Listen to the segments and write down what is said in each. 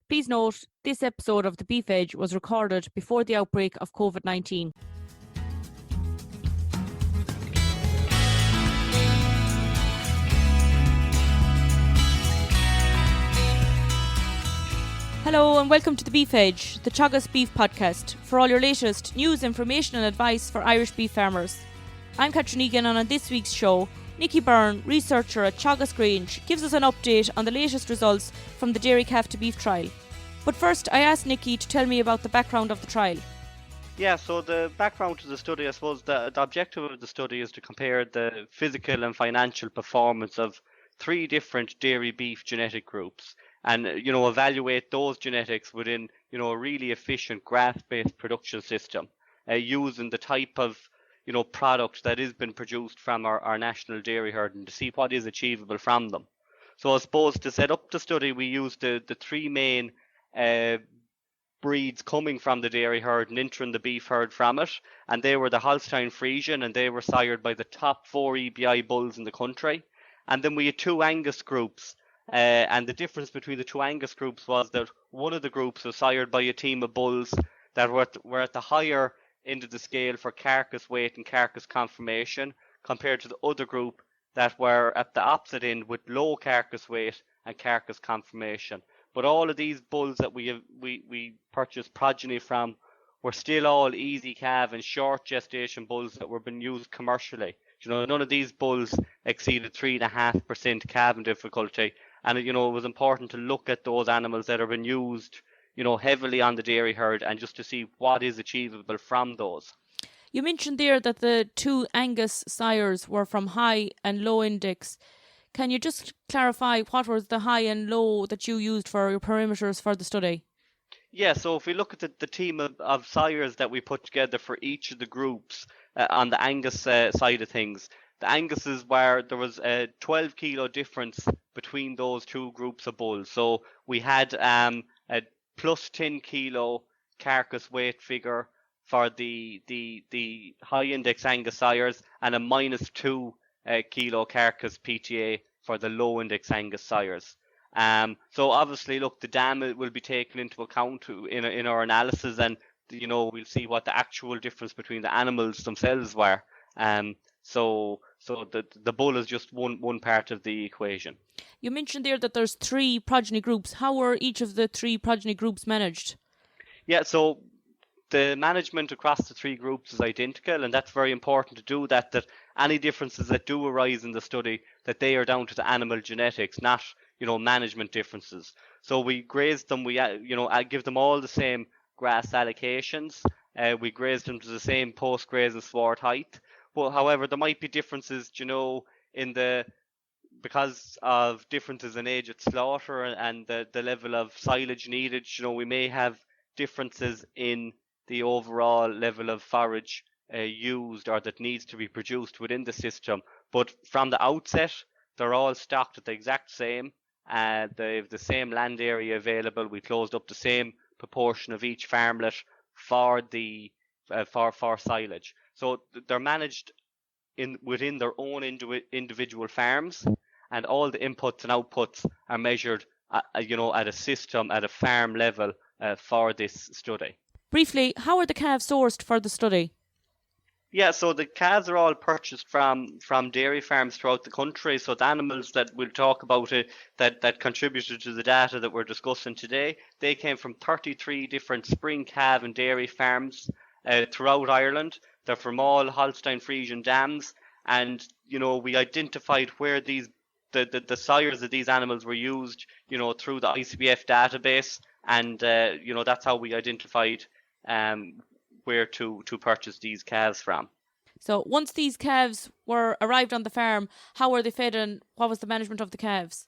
Please note, this episode of The Beef Edge was recorded before the outbreak of COVID-19. Hello and welcome to The Beef Edge, the Teagasc beef podcast, for all your latest news, information and advice for Irish beef farmers. I'm Catherine Egan, and on this week's show, Nicky Byrne, researcher at Teagasc Grange, gives us an update on the latest results from the dairy calf to beef trial. But first, I asked Nicky to tell me about the background of the trial. Yeah, so the background to the study, I suppose the objective of the study is to compare the physical and financial performance of 3 different dairy beef genetic groups and, evaluate those genetics within, a really efficient grass-based production system using the type of, product that has been produced from our national dairy herd and to see what is achievable from them. So I suppose to set up the study, we used the 3 main breeds coming from the dairy herd and entering the beef herd from it, and they were the Holstein Friesian, and they were sired by the top 4 EBI bulls in the country. And then we had 2 Angus groups, and the difference between the 2 Angus groups was that one of the groups was sired by a team of bulls that were at the higher end of the scale for carcass weight and carcass conformation, compared to the other group that were at the opposite end with low carcass weight and carcass conformation. But all of these bulls that we purchased progeny from were still all easy calf and short gestation bulls that were being used commercially. None of these bulls exceeded 3.5% calving difficulty, and it was important to look at those animals that have been used, heavily on the dairy herd, and just to see what is achievable from those. You mentioned there that the 2 Angus sires were from high and low index. Can you just clarify what was the high and low that you used for your parameters for the study? Yeah, so if we look at the team of sires that we put together for each of the groups on the Angus side of things, the Anguses where there was a 12 kilo difference between those 2 groups of bulls. So we had a plus 10 kilo carcass weight figure for the high index Angus sires and a minus 2 kilo carcass PTA for the low index Angus sires. So obviously, look, the dam will be taken into account in our analysis, and we'll see what the actual difference between the animals themselves were. So the bull is just one part of the equation. You mentioned there that there's 3 progeny groups. How were each of the 3 progeny groups managed? Yeah, so the management across the 3 groups is identical, and that's very important to do that any differences that do arise in the study, that they are down to the animal genetics, not, management differences. So we grazed them, I give them all the same grass allocations. We grazed them to the same post-grazing sward height. But however, there might be differences, because of differences in age at slaughter and the level of silage needed, we may have differences in the overall level of forage used or that needs to be produced within the system. But from the outset, they're all stocked at the exact same. They have the same land area available. We closed up the same proportion of each farmlet for the for silage. So they're managed within their own individual farms, and all the inputs and outputs are measured, at a system, at a farm level for this study. Briefly, how are the calves sourced for the study? Yeah, so the calves are all purchased from dairy farms throughout the country. So the animals that we'll talk about that contributed to the data that we're discussing today, they came from 33 different spring calf and dairy farms throughout Ireland. They're from all Holstein Friesian dams, and we identified where the sires of these animals were used, through the ICBF database, and that's how we identified where to purchase these calves from. So once these calves arrived on the farm, how were they fed and what was the management of the calves?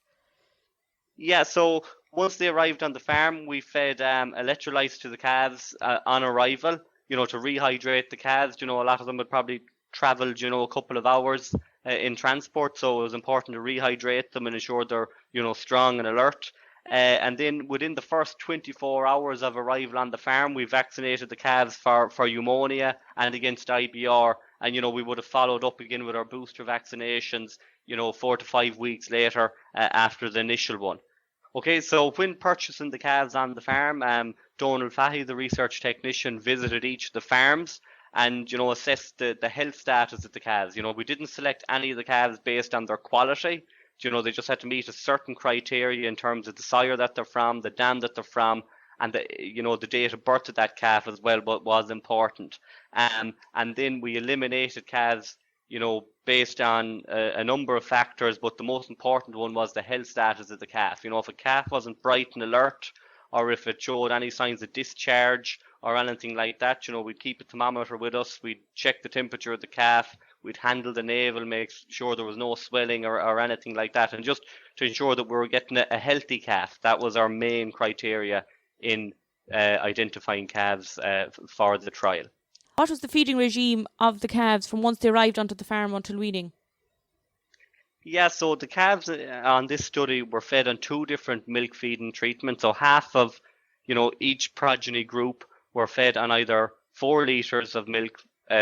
Yeah, so once they arrived on the farm, we fed electrolytes to the calves on arrival, to rehydrate the calves. A lot of them would probably travel, a couple of hours in transport, so it was important to rehydrate them and ensure they're, strong and alert. And then within the first 24 hours of arrival on the farm, we vaccinated the calves for pneumonia and against IBR. And, we would have followed up again with our booster vaccinations, 4 to 5 weeks later after the initial one. Okay, so when purchasing the calves on the farm, Donal Fahy, the research technician, visited each of the farms and, assessed the health status of the calves. We didn't select any of the calves based on their quality. They just had to meet a certain criteria in terms of the sire that they're from, the dam that they're from, and the date of birth of that calf as well, but was important. And then we eliminated calves, based on a number of factors, but the most important one was the health status of the calf. If a calf wasn't bright and alert, or if it showed any signs of discharge or anything like that, we'd keep a thermometer with us, we'd check the temperature of the calf, we'd handle the navel, make sure there was no swelling or anything like that, and just to ensure that we were getting a healthy calf. That was our main criteria in identifying calves for the trial. What was the feeding regime of the calves from once they arrived onto the farm until weaning? Yeah, so the calves on this study were fed on 2 different milk feeding treatments. So half of, each progeny group were fed on either 4 litres of milk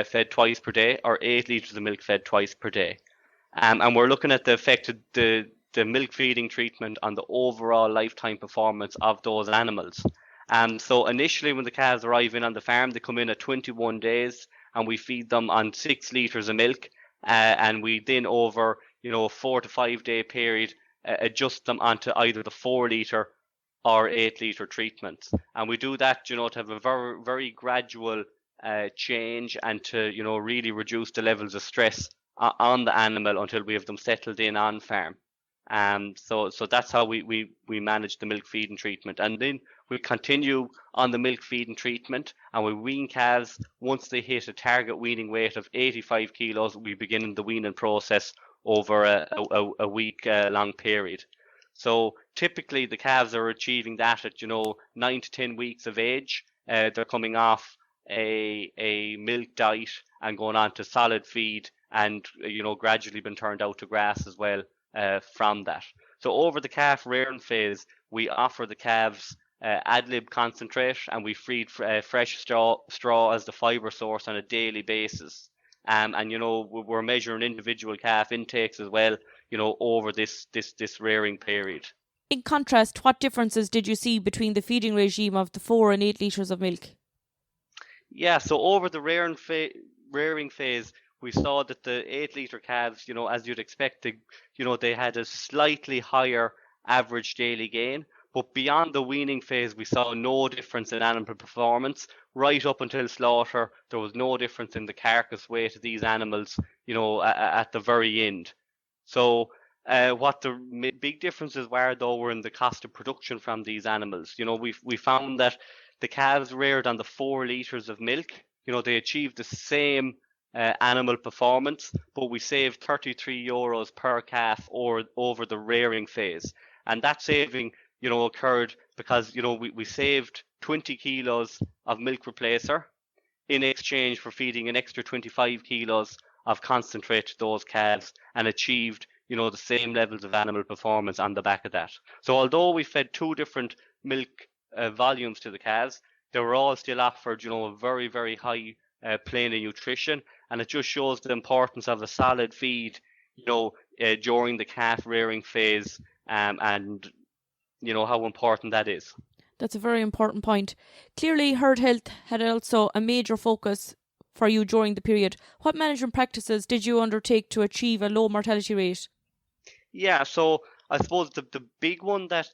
fed twice per day or 8 litres of milk fed twice per day. And we're looking at the effect of the milk feeding treatment on the overall lifetime performance of those animals. So initially when the calves arrive in on the farm, they come in at 21 days and we feed them on 6 litres of milk. And we then over, a 4 to 5 day period, adjust them onto either the 4 litre or 8 litre treatments. And we do that, to have a very, very gradual change and to, really reduce the levels of stress on the animal until we have them settled in on farm. So that's how we manage the milk feeding treatment. And then we continue on the milk feeding treatment and we wean calves. Once they hit a target weaning weight of 85 kilos, we begin the weaning process over a week long period. So typically the calves are achieving that at 9 to 10 weeks of age. They're coming off a milk diet and going on to solid feed and gradually been turned out to grass as well from that. So over the calf rearing phase, we offer the calves ad lib concentrate and we feed fresh straw as the fibre source on a daily basis. And we're measuring individual calf intakes as well, over this rearing period. In contrast, what differences did you see between the feeding regime of the 4 and 8 litres of milk? Yeah, so over the rearing phase, we saw that the 8 litre calves, as you'd expect, they had a slightly higher average daily gain. But beyond the weaning phase, we saw no difference in animal performance. Right up until slaughter, there was no difference in the carcass weight of these animals, at the very end. So what the big differences were, though, were in the cost of production from these animals. We found that the calves reared on the 4 litres of milk, they achieved the same animal performance, but we saved €33 per calf over the rearing phase. And that saving, occurred because, we saved 20 kilos of milk replacer in exchange for feeding an extra 25 kilos of concentrate to those calves and achieved, the same levels of animal performance on the back of that. So although we fed 2 different milk volumes to the calves, they were all still offered, a very, very high plane of nutrition, and it just shows the importance of a solid feed, during the calf rearing phase, and how important that is. That's a very important point. Clearly, herd health had also a major focus for you during the period. What management practices did you undertake to achieve a low mortality rate? Yeah, so I suppose the big one that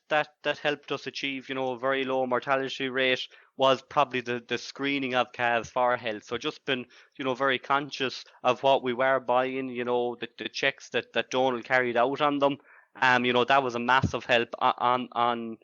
helped us achieve, a very low mortality rate was probably the screening of calves for health. So just been, very conscious of what we were buying, the checks that Donal carried out on them. That was a massive help on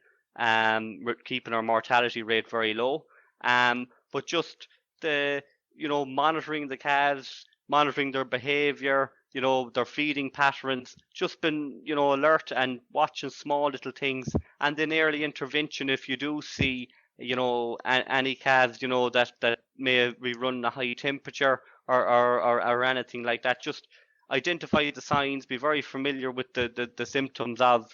keeping our mortality rate very low. But just the, monitoring the calves, monitoring their behaviour, their feeding patterns, just been, alert and watching small little things, and then early intervention if you do see, any calves, that may be running a high temperature or anything like that. Just identify the signs, be very familiar with the symptoms of,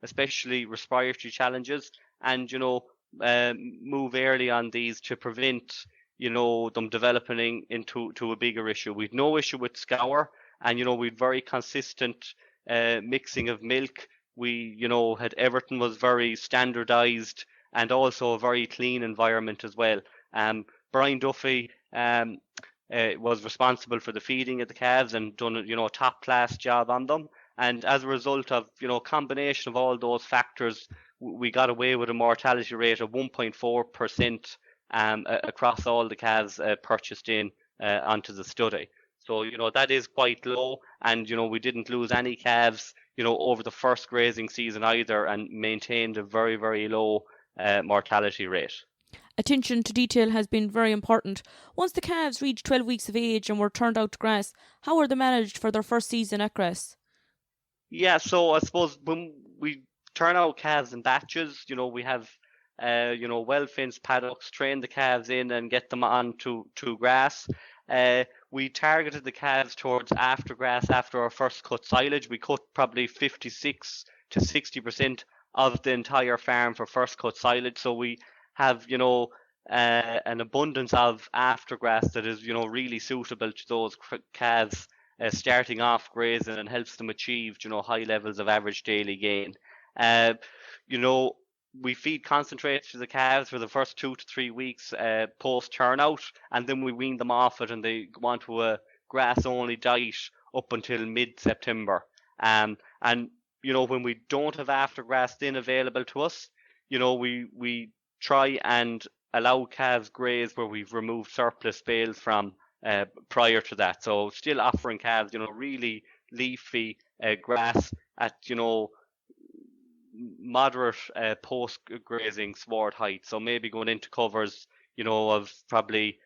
especially respiratory challenges, and, move early on these to prevent, them developing into a bigger issue. We've no issue with scour, and, we've very consistent mixing of milk, we, had everything was very standardized and also a very clean environment as well. Brian Duffy was responsible for the feeding of the calves and done a top class job on them. And as a result of combination of all those factors, we got away with a mortality rate of 1.4% across all the calves purchased in onto the study. So that is quite low, and we didn't lose any calves over the first grazing season either, and maintained a very, very low mortality rate. Attention to detail has been very important. Once the calves reached 12 weeks of age and were turned out to grass, how were they managed for their first season at grass? Yeah, so I suppose when we turn out calves in batches, we have well-fenced paddocks, train the calves in and get them on to grass. We targeted the calves towards after grass after our first cut silage. We cut probably 56 to 60% of the entire farm for first cut silage. So we have, an abundance of after grass that is, really suitable to those calves starting off grazing and helps them achieve, high levels of average daily gain. We feed concentrates to the calves for the first 2 to 3 weeks post turnout, and then we wean them off it and they go on to a grass only diet up until mid-September. And when we don't have after grass then available to us, we try and allow calves graze where we've removed surplus bales from prior to that. So still offering calves, really leafy grass at, moderate post grazing sward height. So maybe going into covers, of probably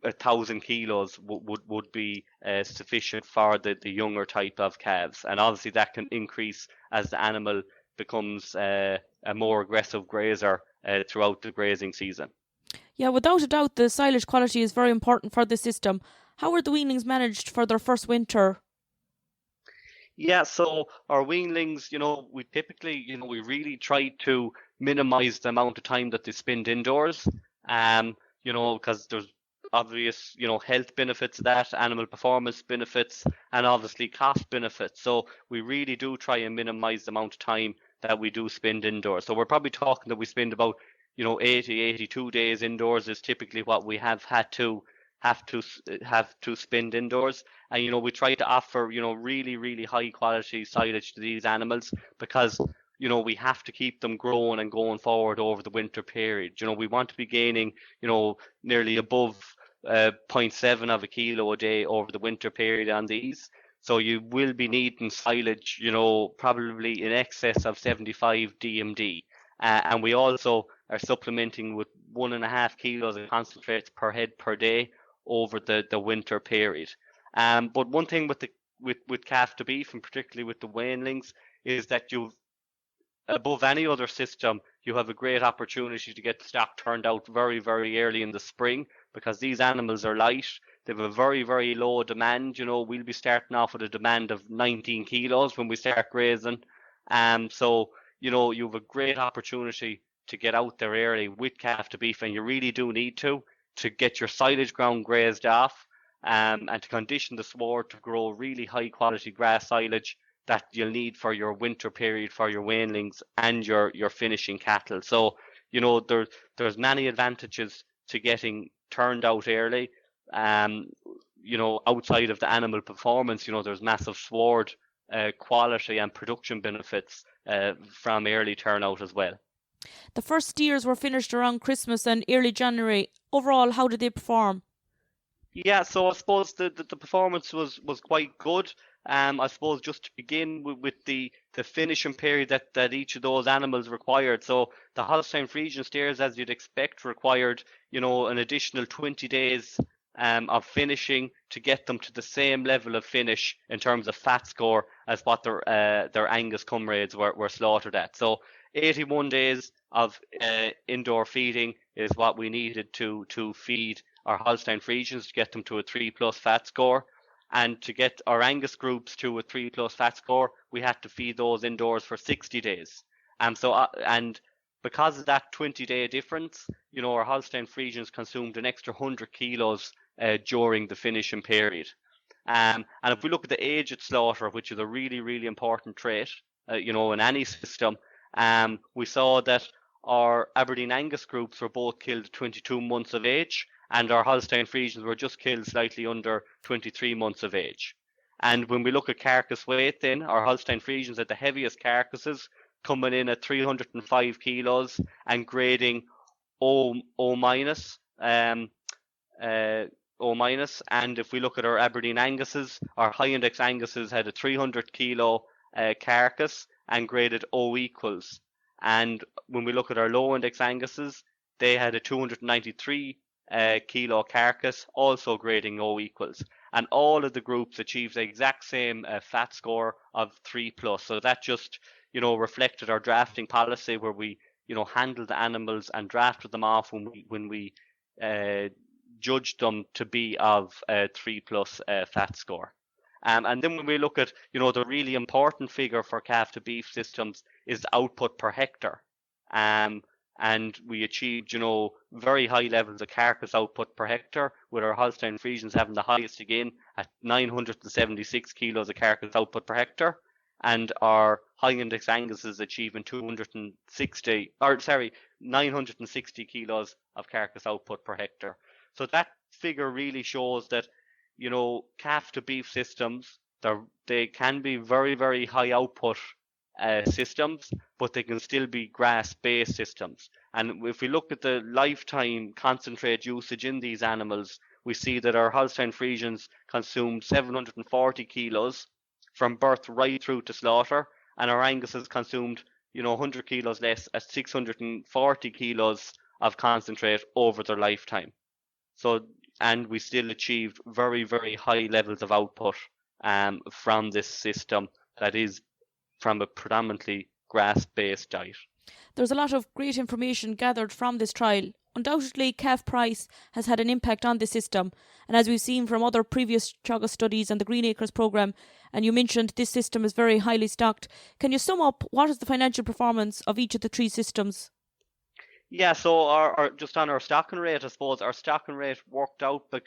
1,000 kilos would be sufficient for the younger type of calves. And obviously that can increase as the animal becomes a more aggressive grazer throughout the grazing season. Yeah, without a doubt, the silage quality is very important for the system. How were the weanlings managed for their first winter? Yeah, so our weanlings, we typically, we really try to minimize the amount of time that they spend indoors. Because there's obvious, health benefits of that, animal performance benefits, and obviously cost benefits. So we really do try and minimize the amount of time that we do spend indoors. So we're probably talking that we spend about 82 days indoors is typically what we have to spend indoors. And we try to offer really, really high quality silage to these animals because we have to keep them growing and going forward over the winter period. We want to be gaining nearly above 0.7 of a kilo a day over the winter period on these. So you will be needing silage probably in excess of 75 DMD. And we also are supplementing with 1.5 kilos of concentrates per head per day over the winter period. But one thing with calf to beef, and particularly with the weanlings, is that you've above any other system, you have a great opportunity to get the stock turned out very, very early in the spring because these animals are light. They have a very, very low demand. We'll be starting off with a demand of 19 kilos when we start grazing. So you have a great opportunity to get out there early with calf to beef, and you really do need to get your silage ground grazed off and to condition the sward to grow really high quality grass silage that you'll need for your winter period for your weanlings and your finishing cattle. So there's many advantages to getting turned out early. Outside of the animal performance, there's massive sward quality and production benefits from early turnout as well. The first steers were finished around Christmas and early January. Overall, how did they perform? Yeah, so I suppose the performance was quite good. I suppose just to begin with the finishing period that each of those animals required. So the Holstein Friesian steers, as you'd expect, required an additional 20 days of finishing to get them to the same level of finish in terms of fat score as what their Angus comrades were slaughtered at. So 81 days of indoor feeding is what we needed to feed our Holstein Friesians to get them to a 3+ fat score. And to get our Angus groups to a 3+ fat score, we had to feed those indoors for 60 days. And because of that 20-day difference, our Holstein Friesians consumed an extra 100 kilos during the finishing period. And if we look at the age at slaughter, which is a really, really important trait, in any system, we saw that our Aberdeen Angus groups were both killed at 22 months of age, and our Holstein Friesians were just killed slightly under 23 months of age. And when we look at carcass weight, then our Holstein Friesians had the heaviest carcasses, coming in at 305 kilos and grading O minus. O minus. And if we look at our Aberdeen Anguses, our high index Anguses had a 300 kilo carcass and graded O equals. And when we look at our low index Anguses, they had a 293 kilo carcass, also grading O equals. And all of the groups achieved the exact same fat score of 3+. So that just, reflected our drafting policy, where we, handled the animals and drafted them off when we judged them to be of 3+ fat score. And then when we look at, the really important figure for calf to beef systems is the output per hectare. And we achieved, very high levels of carcass output per hectare, with our Holstein Friesians having the highest again at 976 kilos of carcass output per hectare, and our high index Anguses achieving 960 kilos of carcass output per hectare. So that figure really shows that, calf to beef systems, they can be very, very high output systems, but they can still be grass-based systems. And if we look at the lifetime concentrate usage in these animals, we see that our Holstein Friesians consumed 740 kilos from birth right through to slaughter, and our Anguses consumed, 100 kilos less at 640 kilos of concentrate over their lifetime. So, and we still achieved very, very high levels of output from this system that is from a predominantly grass-based diet. There's a lot of great information gathered from this trial. Undoubtedly, calf price has had an impact on the system, and as we've seen from other previous Teagasc studies and the Green Acres programme, and you mentioned this system is very highly stocked. Can you sum up what is the financial performance of each of the three systems? Yeah, so our just on our stocking rate, I suppose our stocking rate worked out, but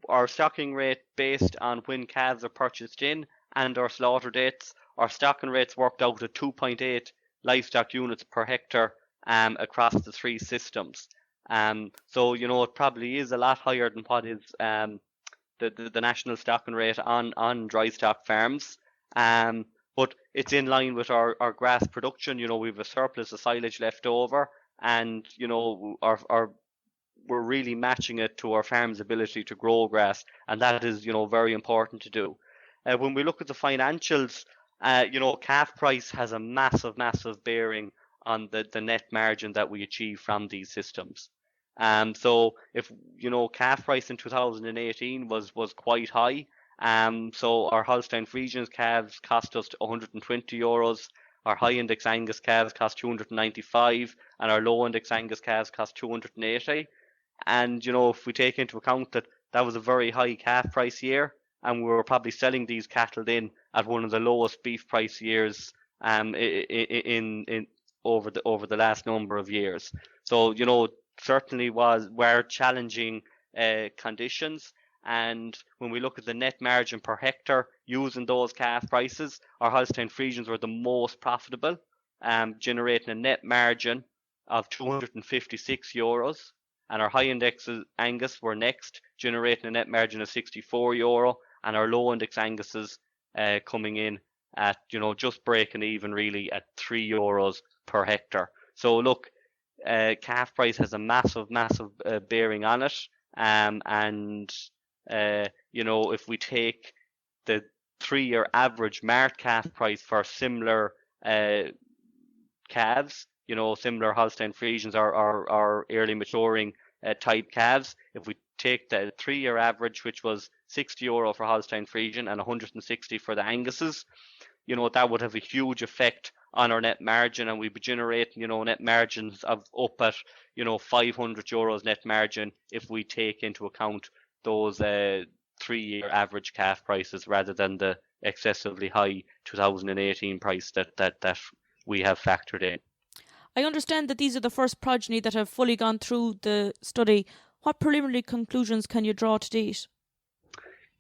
our stocking rate based on when calves are purchased in and our slaughter dates, our stocking rates worked out at 2.8 livestock units per hectare across the three systems. So it probably is a lot higher than what is the national stocking rate on dry stock farms. But it's in line with our grass production. We have a surplus of silage left over, and we're really matching it to our farm's ability to grow grass, and that is very important to do. When we look at the financials, calf price has a massive bearing on the net margin that we achieve from these systems. So if calf price in 2018 was quite high. So our Holstein Friesian calves cost us €120. Our high index Angus calves cost 295, and our low index Angus calves cost 280. And if we take into account that was a very high calf price year, and we were probably selling these cattle in at one of the lowest beef price years in over the last number of years. So certainly were challenging conditions. And when we look at the net margin per hectare using those calf prices, our Holstein Friesians were the most profitable, generating a net margin of €256, and our high index Angus were next, generating a net margin of €64, and our low index Anguses coming in at just breaking even really at €3 per hectare. So look, calf price has a massive bearing on it, and if we take the 3-year average mart calf price for similar calves, similar Holstein Friesians or early maturing type calves, if we take the 3-year average, which was €60 for Holstein Friesian and 160 for the Anguses, that would have a huge effect on our net margin, and we'd be generating, net margins of up at, €500 net margin if we take into account those 3-year average calf prices rather than the excessively high 2018 price that we have factored in. I understand that these are the first progeny that have fully gone through the study. What preliminary conclusions can you draw to date?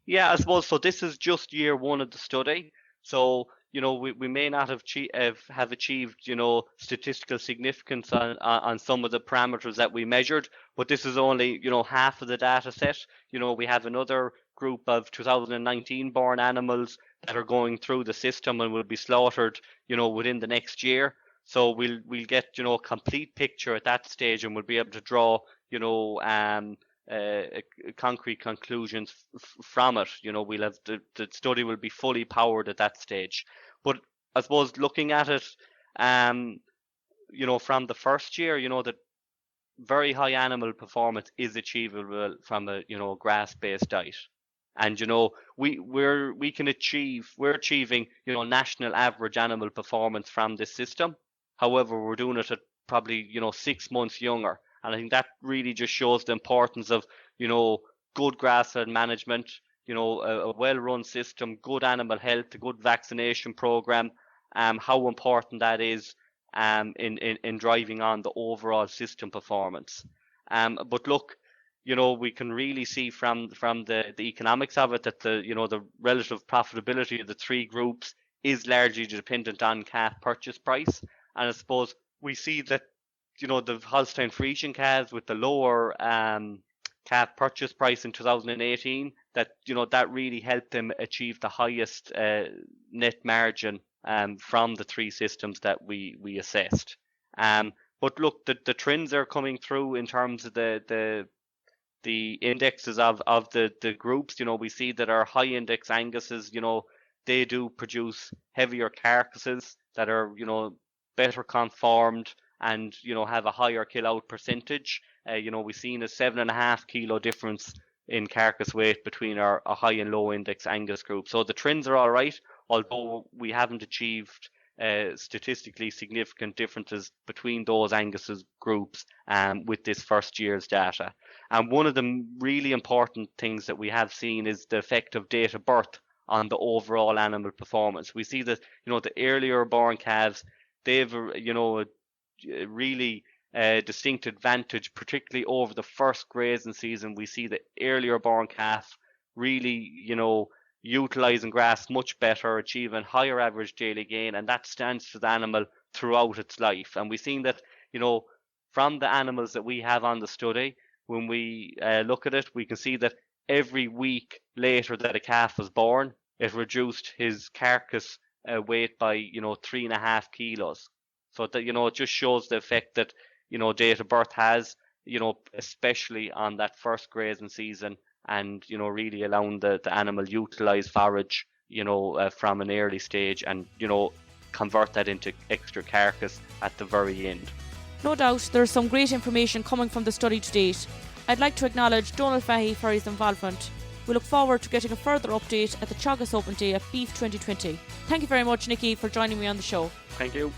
Yeah, I suppose so. This is just year one of the study. So, we may not have achieved, statistical significance on some of the parameters that we measured, but this is only, half of the data set. We have another group of 2019 born animals that are going through the system and will be slaughtered, within the next year. So we'll get, a complete picture at that stage, and we'll be able to draw, concrete conclusions from it. We'll have the study will be fully powered at that stage. But I suppose looking at it, from the first year, that very high animal performance is achievable from a grass-based diet. And we're achieving national average animal performance from this system. However, we're doing it at probably 6 months younger. And I think that really just shows the importance of, good grassland management, a well-run system, good animal health, a good vaccination program, how important that is in driving on the overall system performance. But look, we can really see from the economics of it that the relative profitability of the three groups is largely dependent on calf purchase price. And I suppose we see that the Holstein Friesian calves with the lower calf purchase price in 2018, that that really helped them achieve the highest net margin from the three systems that we assessed. But look, the trends are coming through in terms of the indexes of the groups. We see that our high index Anguses, they do produce heavier carcasses that are better conformed and have a higher kill out percentage. We've seen a 7.5 kilo difference in carcass weight between our high and low index Angus group. So the trends are all right, although we haven't achieved statistically significant differences between those Angus groups with this first year's data. And one of the really important things that we have seen is the effect of date of birth on the overall animal performance. We see that the earlier born calves, they've a really distinct advantage, particularly over the first grazing season. We see the earlier born calf really utilizing grass much better, achieving higher average daily gain, and that stands to the animal throughout its life. And we've seen that from the animals that we have on the study, when we look at it, we can see that every week later that a calf was born, it reduced his carcass weight by 3.5 kilos. So that it just shows the effect that date of birth has, especially on that first grazing season, and really allowing the animal utilize forage from an early stage, and convert that into extra carcass at the very end. No doubt there's some great information coming from the study to date. I'd like to acknowledge Donal Fahy for his involvement. We look forward to getting a further update at the Teagasc Open Day at Beef 2020. Thank you very much, Nicky, for joining me on the show. Thank you.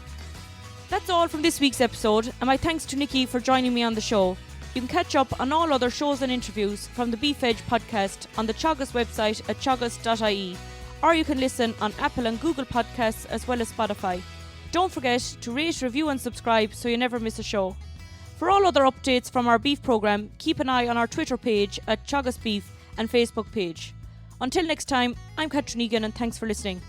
That's all from this week's episode, and my thanks to Nicky for joining me on the show. You can catch up on all other shows and interviews from the Beef Edge podcast on the Teagasc website at teagasc.ie, or you can listen on Apple and Google Podcasts as well as Spotify. Don't forget to rate, review and subscribe so you never miss a show. For all other updates from our beef programme, keep an eye on our Twitter page at Teagasc Beef and Facebook page. Until next time, I'm Catherine Egan, and thanks for listening.